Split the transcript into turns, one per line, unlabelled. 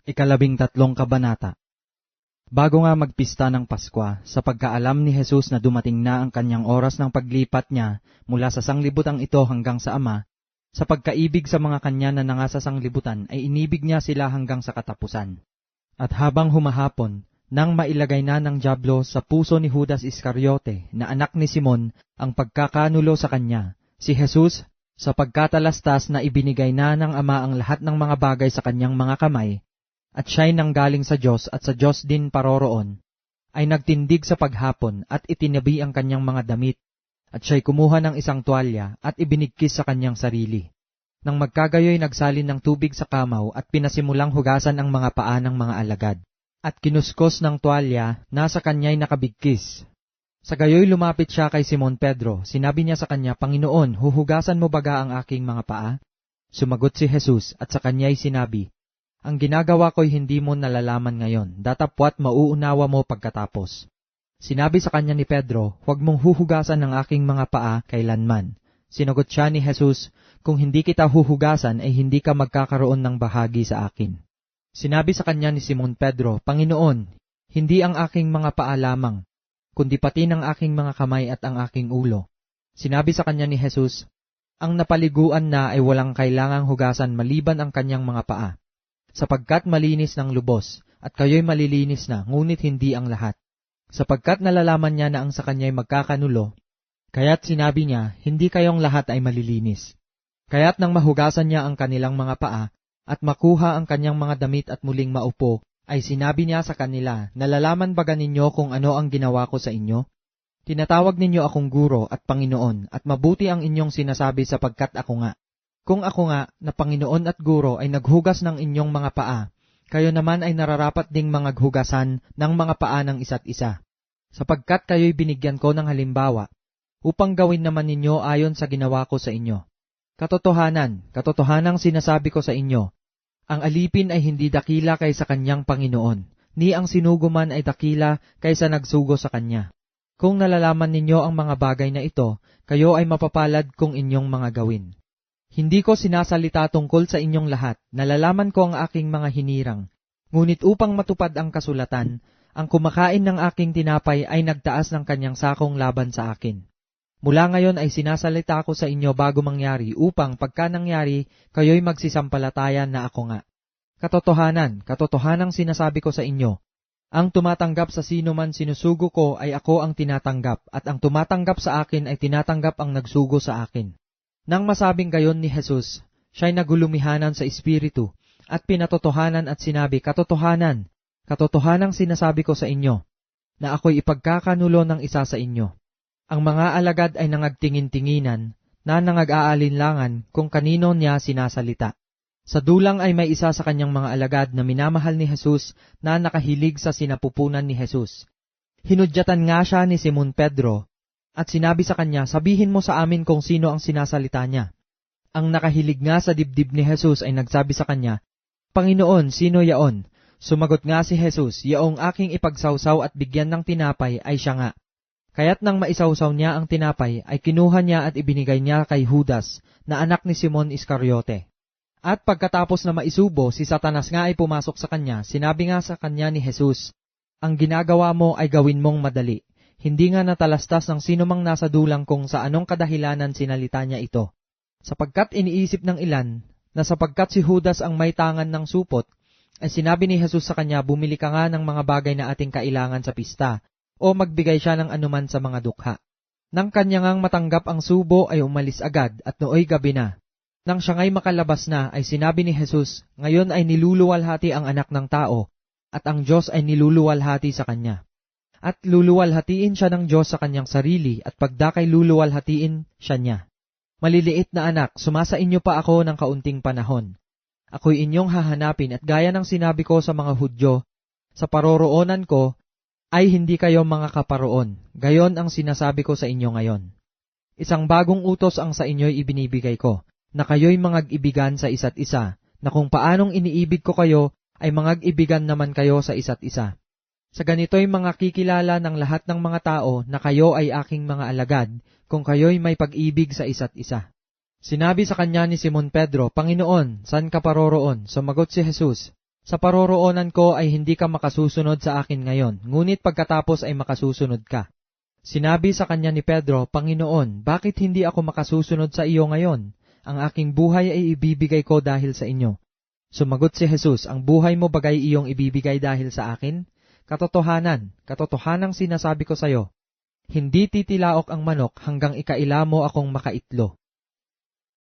13 kabanata. Bago nga magpista ng Paskwa, sa pagkaalam ni Jesus na dumating na ang kanyang oras ng paglipat niya mula sa sanglibutan ito hanggang sa Ama, sa pagkaibig sa mga kanya na nangasa sanglibutan ay inibig niya sila hanggang sa katapusan. At habang humahapon, nang mailagay na ng dyablo sa puso ni Judas Iscariote na anak ni Simon ang pagkakanulo sa kanya, si Jesus, sa pagkatalastas na ibinigay na ng Ama ang lahat ng mga bagay sa kanyang mga kamay, at siya'y nanggaling sa Diyos at sa Diyos din paroroon, ay nagtindig sa paghapon at itinabi ang kanyang mga damit, at siya'y kumuha ng isang tuwalya at ibinigkis sa kanyang sarili. Nang magkagayoy nagsalin ng tubig sa kamaw at pinasimulang hugasan ang mga paa ng mga alagad, at kinuskos ng tuwalya na sa kanya'y nakabigkis. Sa gayoy lumapit siya kay Simon Pedro, sinabi niya sa kanya, "Panginoon, huhugasan mo baga ang aking mga paa?" Sumagot si Jesus at sa kanya'y sinabi, "Ang ginagawa ko'y hindi mo nalalaman ngayon, datapwat mauunawa mo pagkatapos." Sinabi sa kanya ni Pedro, "Huwag mong huhugasan ang aking mga paa kailanman." Sinagot siya ni Jesus, "Kung hindi kita huhugasan ay hindi ka magkakaroon ng bahagi sa akin." Sinabi sa kanya ni Simon Pedro, "Panginoon, hindi ang aking mga paa lamang, kundi pati ng aking mga kamay at ang aking ulo." Sinabi sa kanya ni Jesus, "Ang napaliguan na ay walang kailangang hugasan maliban ang kanyang mga paa, sapagkat malinis ng lubos, at kayo'y malilinis na, ngunit hindi ang lahat." Sapagkat nalalaman niya na ang sa kanya'y magkakanulo, kaya't sinabi niya, "Hindi kayong lahat ay malilinis." Kaya't nang mahugasan niya ang kanilang mga paa, at makuha ang kanyang mga damit at muling maupo, ay sinabi niya sa kanila, "Nalalaman baga ninyo kung ano ang ginawa ko sa inyo? Tinatawag ninyo akong guro at Panginoon, at mabuti ang inyong sinasabi sapagkat ako nga. Kung ako nga, na Panginoon at Guro, ay naghugas ng inyong mga paa, kayo naman ay nararapat ding mangaghugasan ng mga paa ng isa't isa. Sapagkat kayo'y binigyan ko ng halimbawa, upang gawin naman ninyo ayon sa ginawa ko sa inyo. Katotohanang sinasabi ko sa inyo, ang alipin ay hindi dakila kaysa kanyang Panginoon, ni ang sinugo man ay dakila kaysa nagsugo sa kanya. Kung nalalaman ninyo ang mga bagay na ito, kayo ay mapapalad kung inyong mga gawin. Hindi ko sinasalita tungkol sa inyong lahat, nalalaman ko ang aking mga hinirang. Ngunit upang matupad ang kasulatan, ang kumakain ng aking tinapay ay nagtaas ng kanyang sakong laban sa akin. Mula ngayon ay sinasalita ko sa inyo bago mangyari, upang pagka nangyari, kayo'y magsisampalataya na ako nga. Katotohanang sinasabi ko sa inyo, ang tumatanggap sa sino man sinusugo ko ay ako ang tinatanggap, at ang tumatanggap sa akin ay tinatanggap ang nagsugo sa akin." Nang masabing gayon ni Jesus, siya'y nagulumihanan sa espiritu, at pinatotohanan at sinabi, Katotohanang sinasabi ko sa inyo, na ako'y ipagkakanulo ng isa sa inyo." Ang mga alagad ay nangagtingin-tinginan, na nangag-aalinlangan kung kanino niya sinasalita. Sa dulang ay may isa sa kanyang mga alagad na minamahal ni Jesus na nakahilig sa sinapupunan ni Jesus. Hinudyatan nga siya ni Simon Pedro, at sinabi sa kanya, "Sabihin mo sa amin kung sino ang sinasalita niya." Ang nakahilig nga sa dibdib ni Jesus ay nagsabi sa kanya, "Panginoon, sino yaon?" Sumagot nga si Jesus, "Yaong aking ipagsawsaw at bigyan ng tinapay ay siya nga." Kaya't nang maisawsaw niya ang tinapay, ay kinuha niya at ibinigay niya kay Judas, na anak ni Simon Iscariote. At pagkatapos na maisubo, si Satanas nga ay pumasok sa kanya. Sinabi nga sa kanya ni Jesus, "Ang ginagawa mo ay gawin mong madali." Hindi nga natalastas ng sinumang nasa dulang kung sa anong kadahilanan sinalita niya ito. Sapagkat iniisip ng ilan, na sapagkat si Judas ang may tangan ng supot, ay sinabi ni Jesus sa kanya, "Bumili ka nga ng mga bagay na ating kailangan sa pista, o magbigay siya ng anuman sa mga dukha." Nang kanya ngang matanggap ang subo ay umalis agad, at nooy gabi na. Nang siya nga'y makalabas na, ay sinabi ni Jesus, "Ngayon ay niluluwalhati ang anak ng tao, at ang Diyos ay niluluwalhati sa kanya. At luluwalhatiin siya ng Diyos sa kanyang sarili, at pagdakay luluwalhatiin siya niya. Maliliit na anak, sumasa inyo pa ako ng kaunting panahon. Ako'y inyong hahanapin, at gaya ng sinabi ko sa mga Hudyo, sa paroroonan ko, ay hindi kayo mga kaparoon. Gayon ang sinasabi ko sa inyo ngayon. Isang bagong utos ang sa inyo'y ibinibigay ko, na kayo'y mangag-ibigan sa isa't isa, na kung paanong iniibig ko kayo, ay mangag-ibigan naman kayo sa isa't isa. Sa ganito'y mga kikilala ng lahat ng mga tao na kayo ay aking mga alagad, kung kayo'y may pag-ibig sa isa't isa." Sinabi sa kanya ni Simon Pedro, "Panginoon, saan ka paroroon?" Sumagot si Jesus, Sa paroroonan ko ay hindi ka makasusunod sa akin ngayon, ngunit pagkatapos ay makasusunod ka. Sinabi sa kanya ni Pedro, Panginoon, bakit hindi ako makasusunod sa iyo ngayon? Ang aking buhay ay ibibigay ko dahil sa inyo. Sumagot si Jesus, ang buhay mo bagay iyong ibibigay dahil sa akin? Katotohanang sinasabi ko sa iyo, hindi titilaok ang manok hanggang ikaila mo akong makaitlo.